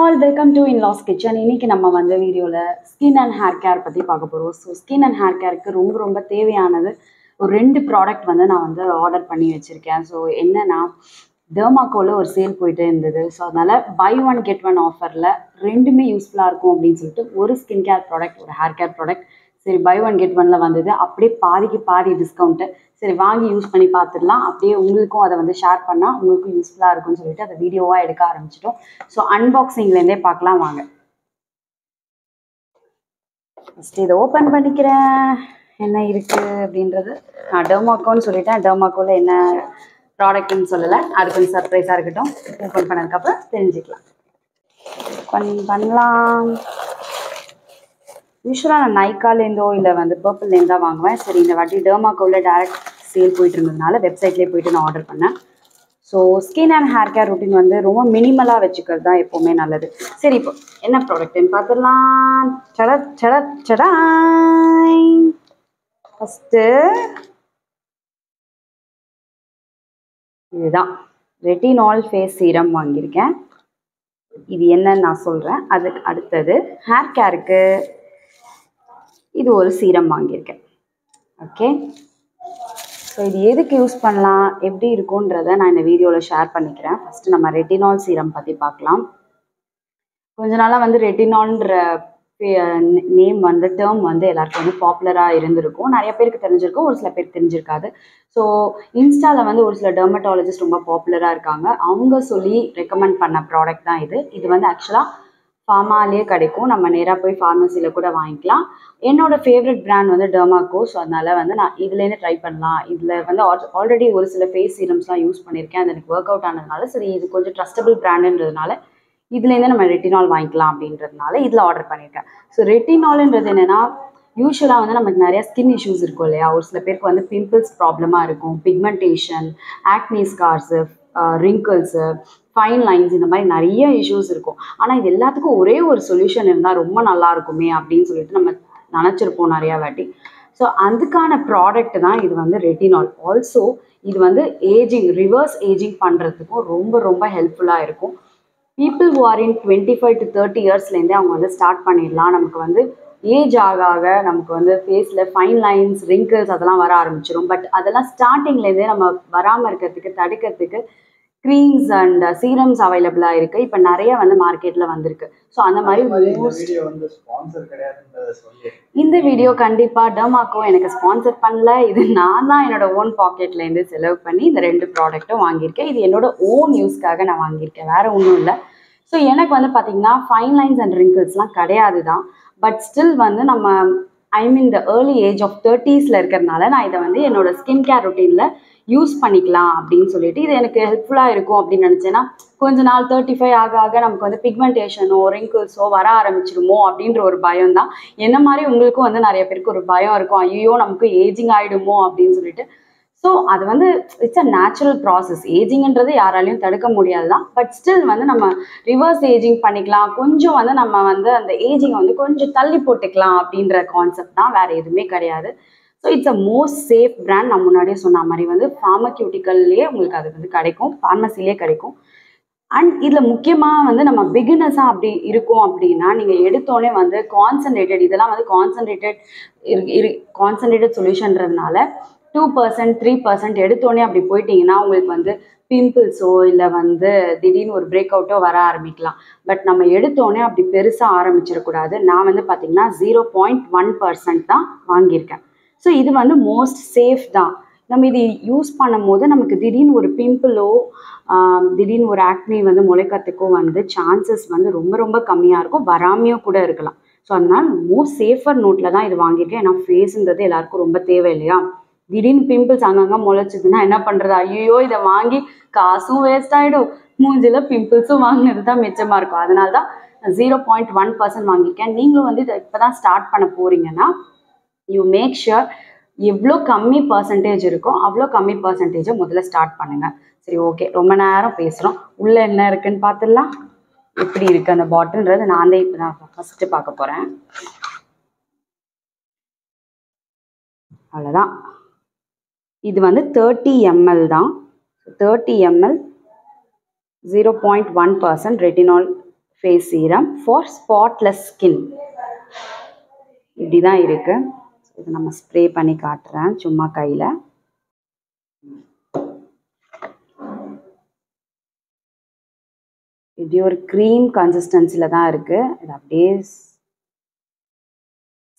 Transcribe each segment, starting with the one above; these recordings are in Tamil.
all, welcome to In-Laws Kitchen. இன்னைக்கு நம்ம வந்து வீடியோல ஸ்கின் அண்ட் ஹேர் கேர் பத்தி பார்க்க போறோம். ஸோ ஸ்கின் அண்ட் ஹேர் கேருக்கு ரொம்ப தேவையானது ஒரு 2 ப்ராடக்ட் வந்து நான் வந்து ஆர்டர் பண்ணி வச்சிருக்கேன். ஸோ என்னன்னா டெர்மாக்கோல ஒரு சேல் போயிட்டு இருந்தது. ஸோ அதனால பை ஒன் கெட் ஒன் ஆஃபர்ல ரெண்டுமே யூஸ்ஃபுல்லாக இருக்கும் அப்படின்னு சொல்லிட்டு ஒரு ஸ்கின் கேர் ப்ராடக்ட் ஒரு ஹேர் கேர் ப்ராடக்ட் சரி பை ஒன் கெட் ஒன்ல வந்தது. அப்படியே பாதிக்கு பாதி டிஸ்கவுண்ட்டு. சரி வாங்கி யூஸ் பண்ணி பார்த்துடலாம். அப்படியே உங்களுக்கும் அதை வந்து ஷேர் பண்ணால் உங்களுக்கும் யூஸ்ஃபுல்லாக இருக்கும்னு சொல்லிட்டு அதை வீடியோவாக எடுக்க ஆரம்பிச்சிட்டோம். ஸோ அன்பாக்சிங்லேருந்தே பார்க்கலாம் வாங்க. ஃபஸ்ட்டு இதை ஓப்பன் பண்ணிக்கிறேன். என்ன இருக்குது அப்படின்றது நான் டெர்மாக்கோன்னு சொல்லிட்டேன். டெர்மாக்கோவில் என்ன ப்ராடக்ட்னு சொல்லலை, அது கொஞ்சம் சர்ப்ரைஸாக இருக்கட்டும். ஓப்பன் பண்ணதுக்கப்புறம் தெரிஞ்சுக்கலாம். பண்ணலாம். யூஸ்வலாக நான் நைக்காலேருந்தோ இல்லை வந்து பர்பிள்லேருந்து தான் வாங்குவேன். சரி இந்த வாட்டி டெர்மாக்கோவில் டேரக்ட் சேல் போயிட்டு இருந்ததுனால வெப்சைட்லேயே போயிட்டு நான் ஆர்டர் பண்ணேன். So skin and hair care routine வந்து ரொம்ப மினிமலாக வச்சுக்கிறது தான் எப்போவுமே நல்லது. சரி இப்போ என்ன ப்ராடக்ட்னு பார்த்துடலாம். ஃபஸ்ட்டு இதுதான் ரெட்டினால் ஃபேஸ் சீரம் வாங்கியிருக்கேன். இது என்னன்னு நான் சொல்கிறேன். அதுக்கு அடுத்தது ஹேர் கேருக்கு இது ஒரு சீரம் வாங்கியிருக்கேன். ஓகே, ஸோ இது எதுக்கு யூஸ் பண்ணலாம் எப்படி இருக்குன்றதை நான் இந்த வீடியோவில் ஷேர் பண்ணிக்கிறேன். ஃபஸ்ட்டு நம்ம ரெட்டினால் சீரம் பற்றி பார்க்கலாம். கொஞ்ச நாளாக வந்து ரெட்டினால்ன்ற நேம் வந்து டேர்ம் வந்து எல்லாருக்கும் வந்து பாப்புலராக இருந்திருக்கும். நிறைய பேருக்கு தெரிஞ்சிருக்கும், ஒரு சில பேருக்கு தெரிஞ்சிருக்காது. ஸோ இன்ஸ்டாவில் வந்து ஒரு சில டெர்மட்டாலஜிஸ்ட் ரொம்ப பாப்புலராக இருக்காங்க. அவங்க சொல்லி ரெக்கமெண்ட் பண்ண ப்ராடக்ட் தான் இது. இது வந்து ஆக்சுவலாக ஃபார்மாலேயே கிடைக்கும். நம்ம நேராக போய் ஃபார்மசியில் கூட வாங்கிக்கலாம். என்னோடய ஃபேவரட் பிராண்ட் வந்து டெர்மாக்கோ. ஸோ அதனால் வந்து நான் இதுலேருந்து ட்ரை பண்ணலாம். இதில் வந்து ஆல்ரெடி ஒரு சில ஃபேஸ் சீரம்ஸ்லாம் யூஸ் பண்ணியிருக்கேன். அது எனக்கு ஒர்க் அவுட் ஆனதுனால சரி இது கொஞ்சம் ட்ரஸ்டபிள் பிராண்டுன்றதுனால இதுலேருந்து நம்ம ரெட்டினால் வாங்கிக்கலாம் அப்படின்றதுனால இதில் ஆர்டர் பண்ணியிருக்கேன். ஸோ ரெட்டினால்ன்றது என்னென்னா யூஸ்வலாக வந்து நமக்கு நிறையா ஸ்கின் இஷ்யூஸ் இருக்கும் இல்லையா. ஒரு சில பேருக்கு வந்து பிம்பிள்ஸ் ப்ராப்ளமாக இருக்கும், பிக்மெண்டேஷன், ஆக்னி ஸ்கார்ஸு, ரிங்கிள்ஸு, ஃபைன் லைன்ஸ், இந்த மாதிரி நிறைய இஷ்யூஸ் இருக்கும். ஆனால் இது எல்லாத்துக்கும் ஒரே ஒரு சொல்யூஷன் இருந்தால் ரொம்ப நல்லா இருக்குமே அப்படின்னு சொல்லிட்டு நம்ம நினச்சிருப்போம் நிறையா வாட்டி. ஸோ அதுக்கான ப்ராடக்ட் தான் இது வந்து ரெட்டினால். ஆல்சோ இது வந்து ஏஜிங் ரிவர்ஸ் ஏஜிங் பண்ணுறதுக்கும் ரொம்ப ஹெல்ப்ஃபுல்லாக இருக்கும். People who are in 25 to 30 இயர்ஸ்லேருந்தே அவங்க வந்து ஸ்டார்ட் பண்ணிடலாம். நமக்கு வந்து ஏஜ் ஆக நமக்கு வந்து ஃபேஸில் ஃபைன் லைன்ஸ், ரிங்கிள்ஸ் அதெல்லாம் வர ஆரம்பிச்சிடும். பட் அதெல்லாம் ஸ்டார்டிங்லேருந்தே நம்ம வராமல் இருக்கிறதுக்கு தடுக்கிறதுக்கு க்ரீம்ஸ் அண்ட் சீரம்ஸ் அவைலபிளாக இருக்குது. இப்போ நிறைய வந்து மார்க்கெட்டில் வந்திருக்கு. ஸோ அந்த மாதிரி இந்த வீடியோ கண்டிப்பாக டெர்மாக்கோ எனக்கு ஸ்பான்சர் பண்ணல. இது நான் தான் என்னோட ஓன் பாக்கெட்லேருந்து செலவு பண்ணி இந்த 2 ப்ராடக்ட்டும் வாங்கியிருக்கேன். இது என்னோட ஓன் யூஸ்க்காக நான் வாங்கியிருக்கேன், வேறு ஒன்றும் இல்லை. ஸோ எனக்கு வந்து பார்த்திங்கன்னா ஃபைன் லைன்ஸ் அண்ட் ரிங்கிள்ஸ்லாம் கிடையாது தான். பட் ஸ்டில் வந்து நம்ம இந்த ஏர்லி ஏஜ் ஆஃப் 30s இருக்கிறதுனால நான் இதை வந்து என்னோட ஸ்கின் கேர் ரொட்டீனில் யூஸ் பண்ணிக்கலாம் அப்படின்னு சொல்லிட்டு இது எனக்கு ஹெல்ப்ஃபுல்லாக இருக்கும் அப்படின்னு நினச்சேன்னா கொஞ்ச நாள் 35 ஆக நமக்கு வந்து பிக்மெண்டேஷனோ ரிங்கிள்ஸோ வர ஆரம்பிச்சிருமோ அப்படின்ற ஒரு பயம் தான். என்ன மாதிரி உங்களுக்கும் வந்து நிறைய பேருக்கு ஒரு பயம் இருக்கும், ஐயோ நமக்கு ஏஜிங் ஆகிடுமோ அப்படின்னு சொல்லிட்டு. ஸோ அது வந்து இட்ஸ் அ நேச்சுரல் ப்ராசஸ். ஏஜிங்ன்றது யாராலையும் தடுக்க முடியாது தான். பட் ஸ்டில் வந்து நம்ம ரிவர்ஸ் ஏஜிங் பண்ணிக்கலாம். கொஞ்சம் வந்து நம்ம வந்து அந்த ஏஜிங்கை வந்து கொஞ்சம் தள்ளி போட்டுக்கலாம் அப்படின்ற கான்செப்ட் தான், வேறு எதுவுமே கிடையாது. So it's a most safe brand. நான் முன்னாடியே சொன்ன மாதிரி வந்து ஃபார்மக்யூட்டிக்கல்லையே உங்களுக்கு அது வந்து கிடைக்கும், ஃபார்மசிலே கிடைக்கும். அண்ட் இதில் முக்கியமாக வந்து நம்ம பிகினர்ஸாக அப்படி இருக்கும் அப்படின்னா நீங்கள் எடுத்தோடனே வந்து கான்சன்ட்ரேட்டட் இதெல்லாம் வந்து கான்சன்ட்ரேட்டட் சொல்யூஷன்றதுனால 2% 3% எடுத்தோடனே அப்படி போயிட்டீங்கன்னா உங்களுக்கு வந்து பிம்பிள்ஸோ இல்லை வந்து திடீர்னு ஒரு பிரேக் அவுட்டோ வர ஆரம்பிக்கலாம். பட் நம்ம எடுத்தோடனே அப்படி பெருசாக ஆரம்பிச்சிடக்கூடாது. நான் வந்து பார்த்திங்கன்னா 0.1% தான் வாங்கியிருக்கேன். ஸோ இது வந்து மோஸ்ட் சேஃப் தான். நம்ம இது யூஸ் பண்ணும் போது நமக்கு திடீர்னு ஒரு பிம்பிளோ திடீர்னு ஒரு ஆக்னி வந்து முளைக்கிறதுக்கோ வந்து சான்சஸ் வந்து ரொம்ப கம்மியாக இருக்கும், வராமையோ கூட இருக்கலாம். ஸோ அதனால் மோஸ்ட் சேஃபர் நோட்டில் தான் இது வாங்கியிருக்கேன். ஏன்னா ஃபேஸுன்றது எல்லாருக்கும் ரொம்ப தேவை இல்லையா. திடீர்னு பிம்பிள்ஸ் அங்கங்கே முளைச்சிதுன்னா என்ன பண்ணுறது, ஐயோ இதை வாங்கி காசும் வேஸ்ட் ஆகிடும், மூஞ்சில் பிம்பிள்ஸும் வாங்கினது தான் மிச்சமாக இருக்கும். அதனால தான் 0.1% வாங்கியிருக்கேன். நீங்களும் வந்து இதை இப்போ தான் ஸ்டார்ட் பண்ண போகிறீங்கன்னா யூ மேக் ஷுர் எவ்வளோ கம்மி பர்சன்டேஜ் இருக்கோ அவ்வளோ கம்மி பர்சன்டேஜை முதல்ல ஸ்டார்ட் பண்ணுங்கள். சரி ஓகே, ரொம்ப நேரம் பேசுகிறோம். உள்ளே என்ன இருக்குன்னு பார்த்துடலாம். எப்படி இருக்குது அந்த பாட்டில்ன்றது நான் தான் இப்போ தான் ஃபஸ்ட்டு பார்க்க போகிறேன். அவ்வளோதான். இது வந்து 30 ml தான். 30 ml 0.1% retinol face serum for spotless skin. இப்படி தான் இருக்குது. இது நம்ம ஸ்ப்ரே பண்ணி காட்டுறேன் சும்மா கையில். இப்படி ஒரு க்ரீம் கன்சிஸ்டன்சியில் தான் இருக்குது. இது அப்படியே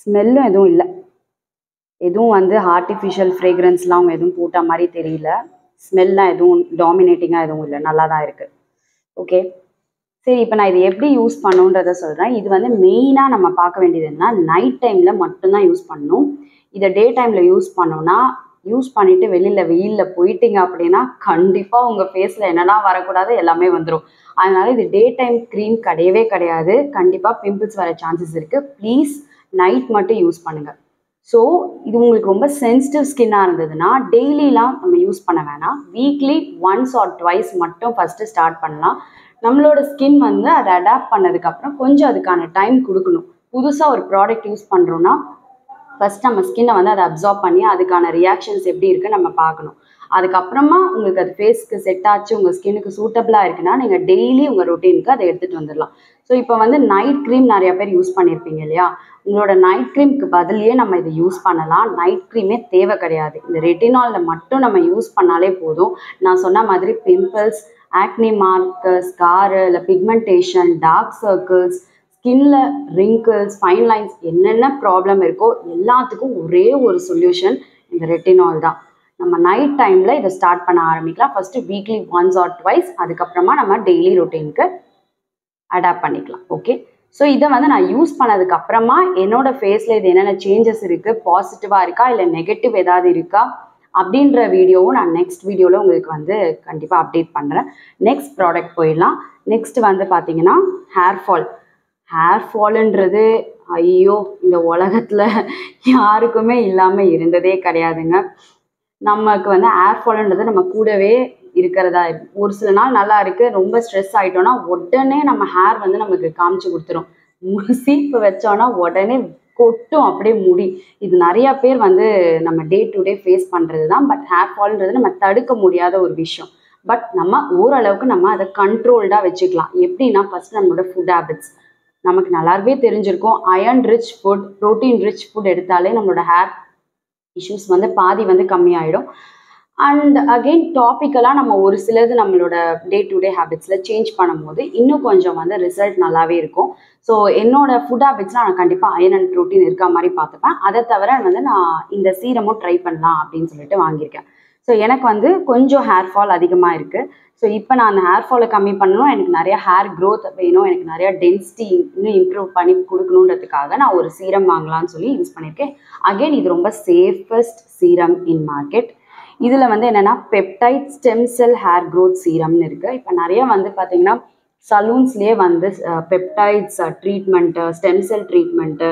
ஸ்மெல்லும் எதுவும் இல்லை, எதுவும் வந்து ஆர்டிஃபிஷியல் ஃப்ரேக்ரன்ஸ்லாம் அவங்க எதுவும் போட்ட மாதிரி தெரியல. ஸ்மெல்லாம் எதுவும் டாமினேட்டிங்காக எதுவும் இல்லை, நல்லா தான் இருக்குது. ஓகே, சரி, இப்போ நான் இது எப்படி யூஸ் பண்ணுன்றதை சொல்கிறேன். இது வந்து மெயினாக நம்ம பார்க்க வேண்டியது என்ன, நைட் டைமில் மட்டும்தான் யூஸ் பண்ணணும். இதை டே டைமில் யூஸ் பண்ணோன்னா, யூஸ் பண்ணிவிட்டு வெயிலில் போயிட்டீங்க அப்படின்னா கண்டிப்பாக உங்கள் ஃபேஸில் என்னென்னா வரக்கூடாது எல்லாமே வந்துடும். அதனால் இது டே டைம் க்ரீம் கிடையவே கிடையாது. கண்டிப்பாக பிம்பிள்ஸ் வர சான்சஸ் இருக்குது. ப்ளீஸ் நைட் மட்டும் யூஸ் பண்ணுங்கள். ஸோ இது உங்களுக்கு ரொம்ப சென்சிட்டிவ் ஸ்கின்னாக இருந்ததுன்னா டெய்லிலாம் நம்ம யூஸ் பண்ண வேணாம். வீக்லி ஒன்ஸ் ஆர் ட்வைஸ் மட்டும் ஃபஸ்ட்டு ஸ்டார்ட் பண்ணலாம். நம்மளோட ஸ்கின் வந்து அதை அடாப்ட் பண்ணதுக்கப்புறம் கொஞ்சம் அதுக்கான டைம் கொடுக்கணும். புதுசாக ஒரு ப்ராடக்ட் யூஸ் பண்ணுறோன்னா ஃபஸ்ட் நம்ம ஸ்கின்னை வந்து அதை அப்சார்ப் பண்ணி அதுக்கான ரியாக்ஷன்ஸ் எப்படி இருக்குன்னு நம்ம பார்க்கணும். அதுக்கப்புறமா உங்களுக்கு அது ஃபேஸ்க்கு செட் ஆச்சு, உங்கள் ஸ்கின்னுக்கு சூட்டபிளாக இருக்குன்னா நீங்கள் டெய்லி உங்கள் ரொட்டீனுக்கு அதை எடுத்துகிட்டு வந்துடலாம். ஸோ இப்போ வந்து நைட் க்ரீம் நிறைய பேர் யூஸ் பண்ணியிருப்பீங்க இல்லையா, உங்களோட நைட் க்ரீம்க்கு பதிலையே நம்ம இதை யூஸ் பண்ணலாம். நைட் க்ரீமே தேவை கிடையாது. இந்த ரெட்டினாலில் மட்டும் நம்ம யூஸ் பண்ணாலே போதும். நான் சொன்ன மாதிரி பிம்பிள்ஸ், ஆக்னி மார்க்கர்ஸ், ஸ்காரு, இல்லை பிக்மெண்டேஷன், டார்க் சர்க்கிள்ஸ், ஸ்கின்ல ரிங்கிள்ஸ், ஃபைன் லைன்ஸ், என்னென்ன ப்ராப்ளம் இருக்கோ எல்லாத்துக்கும் ஒரே ஒரு சொல்யூஷன் இந்த ரெட்டினால் தான். நம்ம நைட் டைமில் இதை ஸ்டார்ட் பண்ண ஆரம்பிக்கலாம். First weekly once R twice, அதுக்கப்புறமா நம்ம டெய்லி ரொட்டீனுக்கு அடாப்ட் பண்ணிக்கலாம். ஓகே, ஸோ இதை வந்து நான் யூஸ் பண்ணதுக்கப்புறமா என்னோடய ஃபேஸில் இது என்னென்ன சேஞ்சஸ் இருக்குது, பாசிட்டிவாக இருக்கா இல்லை நெகட்டிவ் ஏதாவது இருக்கா அப்படின்ற வீடியோவும் நான் நெக்ஸ்ட் வீடியோவில் உங்களுக்கு வந்து கண்டிப்பாக அப்டேட் பண்ணுறேன். நெக்ஸ்ட் ப்ராடக்ட் போயிடலாம். நெக்ஸ்ட் வந்து பார்த்தீங்கன்னா ஹேர் ஃபால்ன்றது ஐயோ இந்த உலகத்தில் யாருக்குமே இல்லாமல் இருந்ததே கிடையாதுங்க. நமக்கு வந்து ஹேர் ஃபால்ன்றது நம்ம கூடவே இருக்கிறதா. ஒரு சில நாள் நல்லா இருக்குது, ரொம்ப ஸ்ட்ரெஸ் ஆகிட்டோன்னா உடனே நம்ம ஹேர் வந்து நமக்கு காமிச்சு கொடுத்துரும். சீப்பு வச்சோன்னா உடனே கொட்டும் அப்படியே முடி. இது நிறையா பேர் வந்து நம்ம டே டு டே ஃபேஸ் பண்ணுறது தான். பட் ஹேர் ஃபால்ன்றது நம்ம தடுக்க முடியாத ஒரு விஷயம். பட் நம்ம ஓரளவுக்கு நம்ம அதை கண்ட்ரோல்டாக வச்சுக்கலாம். எப்படின்னா ஃபஸ்ட் நம்மளோட ஃபுட் ஹேபிட்ஸ் நமக்கு நல்லாவே தெரிஞ்சிருக்கும். Iron rich food, protein rich food எடுத்தாலே நம்மளோட ஹேர் இஷ்யூஸ் வந்து பாதி வந்து கம்மியாயிடும். அண்ட் அகெயின் டாப்பிக்கலாக நம்ம ஒரு சிலது நம்மளோட டே டு டே ஹேபிட்ஸில் சேஞ்ச் பண்ணும்போது இன்னும் கொஞ்சம் வந்து ரிசல்ட் நல்லாவே இருக்கும். ஸோ என்னோடய ஃபுட் ஹேபிட்ஸ்லாம் நான் கண்டிப்பாக அயர்ன் அண்ட் ப்ரோட்டீன் இருக்க மாதிரி பார்த்துப்பேன். அதை தவிர வந்து நான் இந்த சீரமும் ட்ரை பண்ணலாம் அப்படின்னு சொல்லிட்டு வாங்கியிருக்கேன். ஸோ எனக்கு வந்து கொஞ்சம் ஹேர் ஃபால் அதிகமாக இருக்குது. ஸோ இப்போ நான் அந்த ஹேர் ஃபாலை கம்மி பண்ணணும், எனக்கு நிறையா ஹேர் க்ரோத் வேணும், எனக்கு நிறையா டென்சிட்டி இன்னும் இம்ப்ரூவ் பண்ணி கொடுக்கணுன்றதுக்காக நான் ஒரு சீரம் வாங்கலாம்னு சொல்லி யூஸ் பண்ணியிருக்கேன். அகெயின் இது ரொம்ப சேஃபஸ்ட் சீரம் இன் மார்க்கெட். இதில் வந்து என்னென்னா peptide stem cell hair growth சீரம்னு இருக்குது. இப்போ நிறைய வந்து பார்த்திங்கன்னா சலூன்ஸ்லேயே வந்து peptides treatment, stem cell treatment,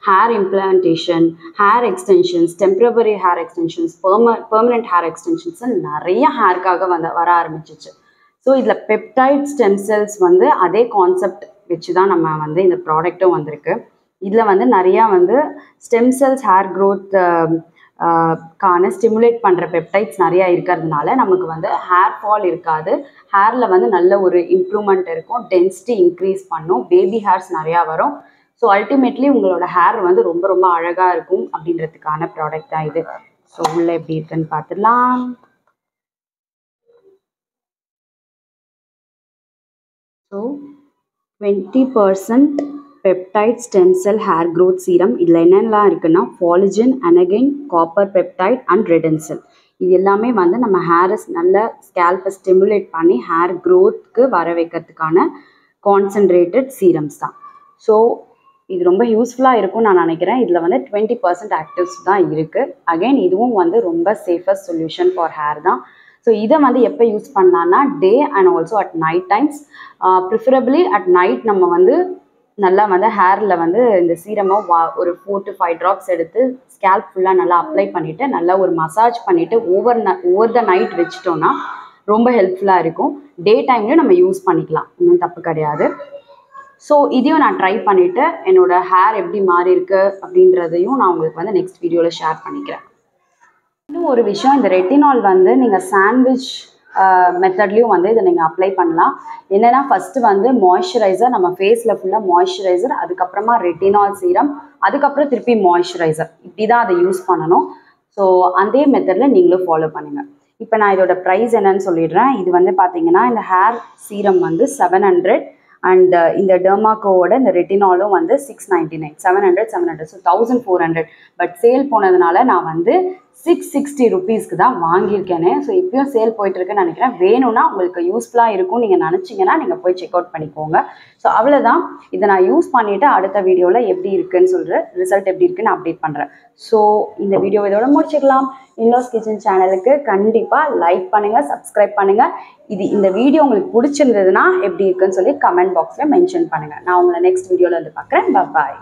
hair implantation, hair extensions, temporary hair extensions, permanent hair extensions நிறைய ஹேருக்காக வர ஆரம்பிச்சிச்சு. ஸோ இதில் பெப்டைட் ஸ்டெம் செல்ஸ் வந்து அதே கான்செப்ட் வச்சு தான் நம்ம வந்து இந்த ப்ராடக்ட்டும் வந்திருக்கு. இதில் வந்து நிறையா வந்து ஸ்டெம் செல்ஸ் ஹேர் க்ரோத் கான ஸ்டிமுலேட் பண்ணுற பெப்டைட்ஸ் நிறையா இருக்கிறதுனால நமக்கு வந்து ஹேர் ஃபால் இருக்காது. ஹேரில் வந்து நல்ல ஒரு இம்ப்ரூவ்மெண்ட் இருக்கும், டென்சிட்டி இன்க்ரீஸ் பண்ணும், பேபி ஹேர்ஸ் நிறையா வரும். ஸோ அல்டிமேட்லி உங்களோட ஹேர் வந்து ரொம்ப ரொம்ப அழகாக இருக்கும் அப்படின்றதுக்கான ப்ராடக்ட் தான் இது. ஸோ உள்ளே எப்படி இருக்குன்னு பார்த்துடலாம். So 20% peptide stem cell hair growth serum. இதில் என்னென்னலாம் இருக்குன்னா ஃபாலிஜன், அனகைன், காப்பர் பெப்டைட் அண்ட் ரெடென்சல். இது எல்லாமே வந்து நம்ம ஹேரை நல்ல ஸ்கேல்பை ஸ்டிமுலேட் பண்ணி ஹேர் க்ரோத்துக்கு வர வைக்கிறதுக்கான கான்சன்ட்ரேட்டட் சீரம்ஸ் தான். ஸோ இது ரொம்ப யூஸ்ஃபுல்லாக இருக்கும்னு நான் நினைக்கிறேன். இதில் வந்து 20% ஆக்டிவ்ஸ் தான் இருக்குது. அகெயின் இதுவும் வந்து ரொம்ப சேஃபஸ்ட் சொல்யூஷன் ஃபார் ஹேர் தான். ஸோ இதை வந்து எப்போ யூஸ் பண்ணலான்னா day and also at night times. Preferably at night நம்ம வந்து நல்லா வந்து ஹேரில் வந்து இந்த சீரமை ஒரு 4 to 5 ட்ராப்ஸ் எடுத்து ஸ்கேல்ப் ஃபுல்லாக நல்லா அப்ளை பண்ணிவிட்டு நல்லா ஒரு மசாஜ் பண்ணிவிட்டு ஓவர் த நைட் வச்சிட்டோன்னா ரொம்ப ஹெல்ப்ஃபுல்லாக இருக்கும். டே டைம்லேயும் நம்ம யூஸ் பண்ணிக்கலாம், இன்னும் தப்பு கிடையாது. ஸோ இதையும் நான் ட்ரை பண்ணிவிட்டு என்னோடய ஹேர் எப்படி மாறி இருக்கு அப்படின்றதையும் நான் உங்களுக்கு வந்து நெக்ஸ்ட் வீடியோவில் ஷேர் பண்ணிக்கிறேன். இன்னும் ஒரு விஷயம், இந்த ரெட்டினால் வந்து நீங்கள் சாண்ட்விச் மெத்தட்லேயும் வந்து இதை நீங்கள் அப்ளை பண்ணலாம். என்னென்னா ஃபஸ்ட்டு வந்து மாய்ஸ்சரைசர், நம்ம ஃபேஸில் ஃபுல்லாக மாய்ஸ்சரைசர், அதுக்கப்புறமா ரெட்டினால் சீரம், அதுக்கப்புறம் திருப்பி மாய்ஸ்சரைசர், இப்படி தான் அதை யூஸ் பண்ணணும். ஸோ அதே மெத்தடில் நீங்களும் ஃபாலோ பண்ணுங்கள். இப்போ நான் இதோட ப்ரைஸ் என்னன்னு சொல்லிடுறேன். இது வந்து பார்த்தீங்கன்னா இந்த ஹேர் சீரம் வந்து 700 அண்ட் இந்த டெர்மாக்கோவோட இந்த ரெட்டினாலும் வந்து 699, 700 ஸோ 1400. பட் சேல் போனதுனால நான் வந்து 660 ருபீஸ்க்கு தான் வாங்கியிருக்கேனே. ஸோ இப்பயும் சேல் போயிட்டுருக்குன்னு நினைக்கிறேன். வேணும்னா உங்களுக்கு யூஸ்ஃபுல்லாக இருக்கும் நீங்கள் நினச்சிங்கன்னா நீங்கள் போய் செக் அவுட் பண்ணிக்கோங்க. ஸோ அவ்வளோதான். இதை நான் யூஸ் பண்ணிவிட்டு அடுத்த வீடியோவில் எப்படி இருக்குன்னு சொல்கிற ரிசல்ட் எப்படி இருக்குன்னு அப்டேட் பண்ணுறேன். ஸோ இந்த வீடியோ இதோட முடிச்சுக்கலாம். இன்லோஸ் கிச்சன் சேனலுக்கு கண்டிப்பாக லைக் பண்ணுங்கள், சப்ஸ்கிரைப் பண்ணுங்கள். இந்த வீடியோ உங்களுக்கு பிடிச்சிருந்ததுன்னா எப்படி இருக்குன்னு சொல்லி கமெண்ட் பாக்ஸில் மென்ஷன் பண்ணுங்கள். நான் உங்களை நெக்ஸ்ட் வீடியோவில் வந்து பார்க்குறேன். பாய்.